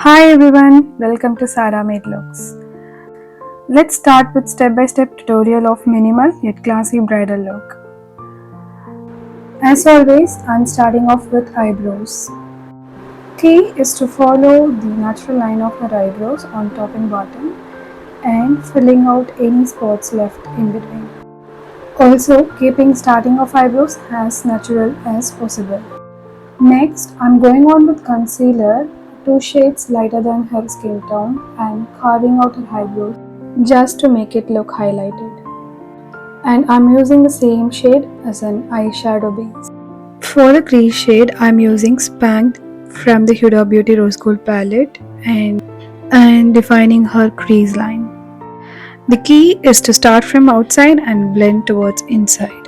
Hi everyone, welcome to Sara Made Looks. Let's start with step-by-step tutorial of minimal yet classy bridal look. As always, I'm starting off with eyebrows. Key is to follow the natural line of her eyebrows on top and bottom and filling out any spots left in between. Also, keeping starting of eyebrows as natural as possible. Next, I'm going on with concealer, 2 shades lighter than her skin tone and carving out her eyebrows just to make it look highlighted. And I'm using the same shade as an eyeshadow base. For the crease shade, I'm using Spanked from the Huda Beauty Rose Gold palette and defining her crease line. The key is to start from outside and blend towards inside.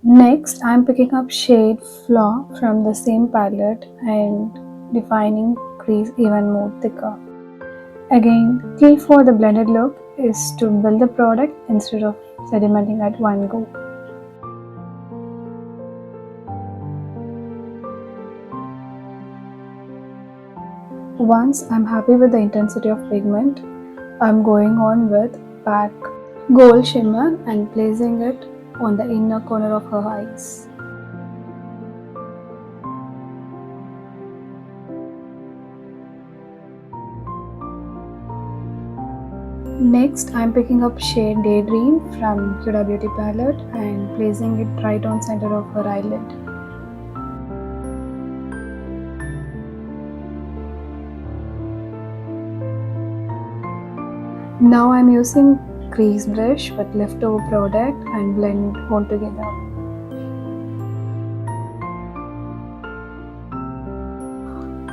Next, I'm picking up shade Flaw from the same palette and defining crease even more thicker. Again, key for the blended look is to build the product instead of sedimenting at one go. Once I'm happy with the intensity of pigment, I'm going on with PAC Gold Shimmer and placing it on the inner corner of her eyes. Next, I'm picking up shade Daydream from Huda Beauty palette and placing it right on center of her eyelid. Now I'm using crease brush with leftover product and blend all together.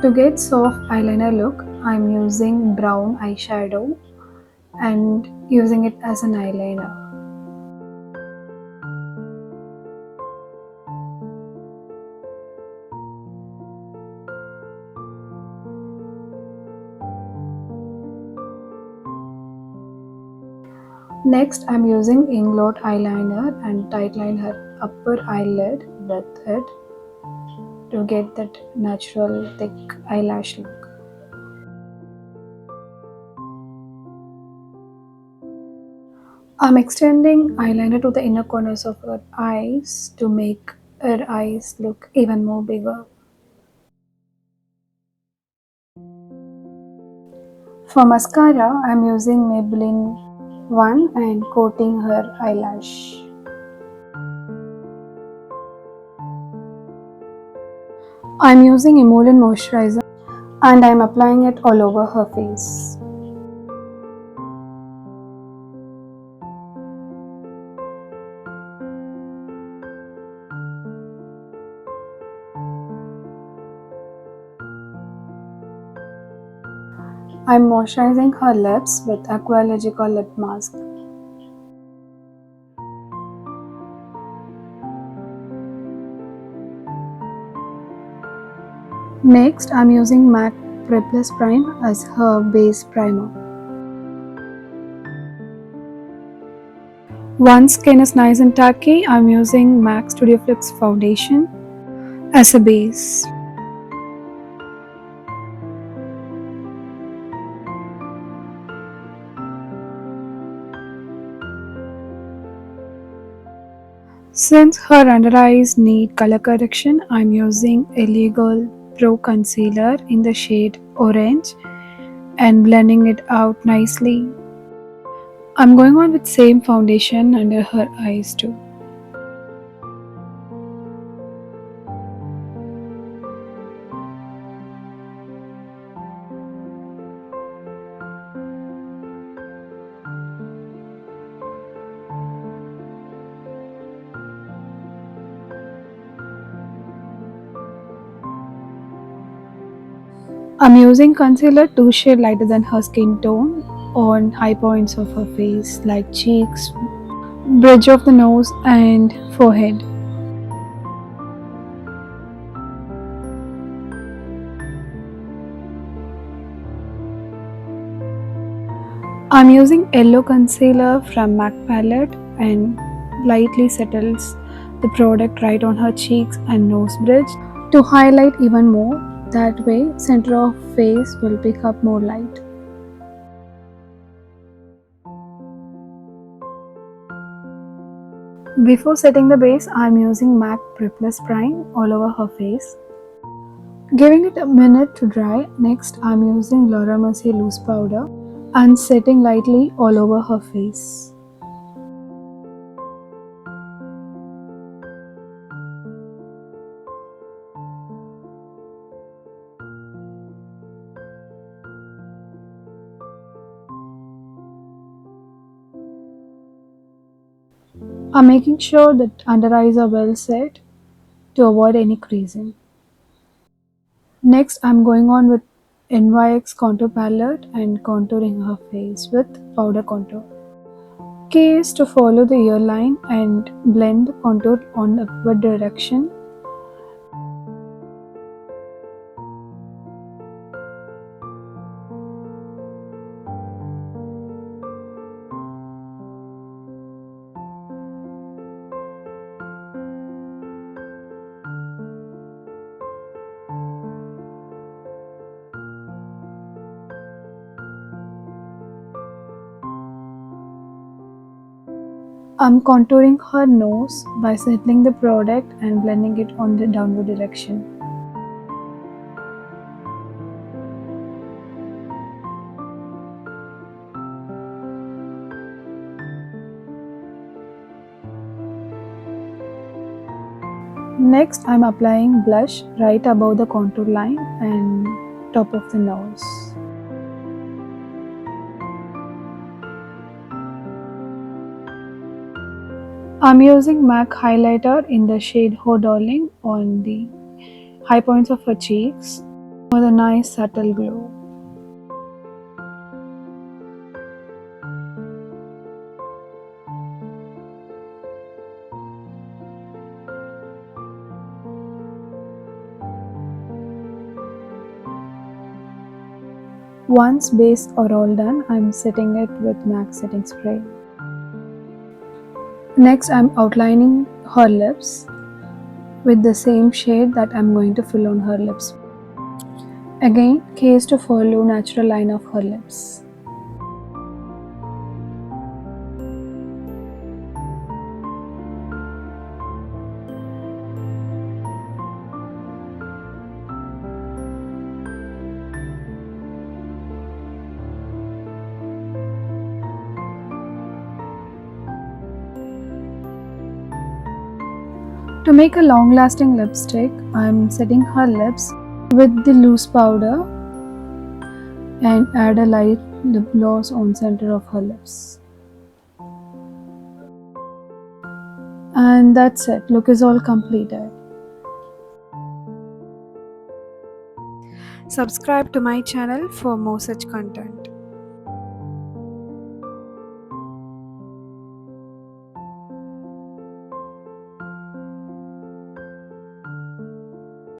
To get soft eyeliner look, I'm using brown eyeshadow and using it as an eyeliner. Next, I'm using Inglot eyeliner and tightline her upper eyelid with it to get that natural thick eyelash look. I'm extending eyeliner to the inner corners of her eyes to make her eyes look even more bigger. For mascara, I'm using Maybelline one and coating her eyelash. I'm using emollient moisturizer and I'm applying it all over her face. I'm moisturizing her lips with Aqualogica lip mask. Next, I'm using MAC Preplus Prime as her base primer. Once skin is nice and tacky, I'm using MAC Studio Fix foundation as a base. Since her under eyes need color correction, I'm using Illegal Pro Concealer in the shade Orange and blending it out nicely. I'm going on with same foundation under her eyes too. I'm using concealer 2 shades lighter than her skin tone on high points of her face like cheeks, bridge of the nose and forehead. I'm using yellow concealer from MAC palette and lightly settles the product right on her cheeks and nose bridge to highlight even more. That way, center of face will pick up more light. Before setting the base, I'm using MAC Pripless Prime all over her face. Giving it a minute to dry. Next, I'm using Laura Mercier loose powder and setting lightly all over her face. I'm making sure that under eyes are well set to avoid any creasing. Next, I'm going on with NYX contour palette and contouring her face with powder contour. Key is to follow the ear line and blend the contour on the upward direction. I'm contouring her nose by settling the product and blending it on the downward direction. Next, I'm applying blush right above the contour line and top of the nose. I'm using MAC highlighter in the shade Ho Darling on the high points of her cheeks for the nice subtle glow. Once base are all done, I'm setting it with MAC setting spray. Next, I'm outlining her lips with the same shade that I'm going to fill on her lips. Again, key is to follow natural line of her lips. To make a long-lasting lipstick, I'm setting her lips with the loose powder and add a light lip gloss on center of her lips. And that's it. Look is all completed. Subscribe to my channel for more such content.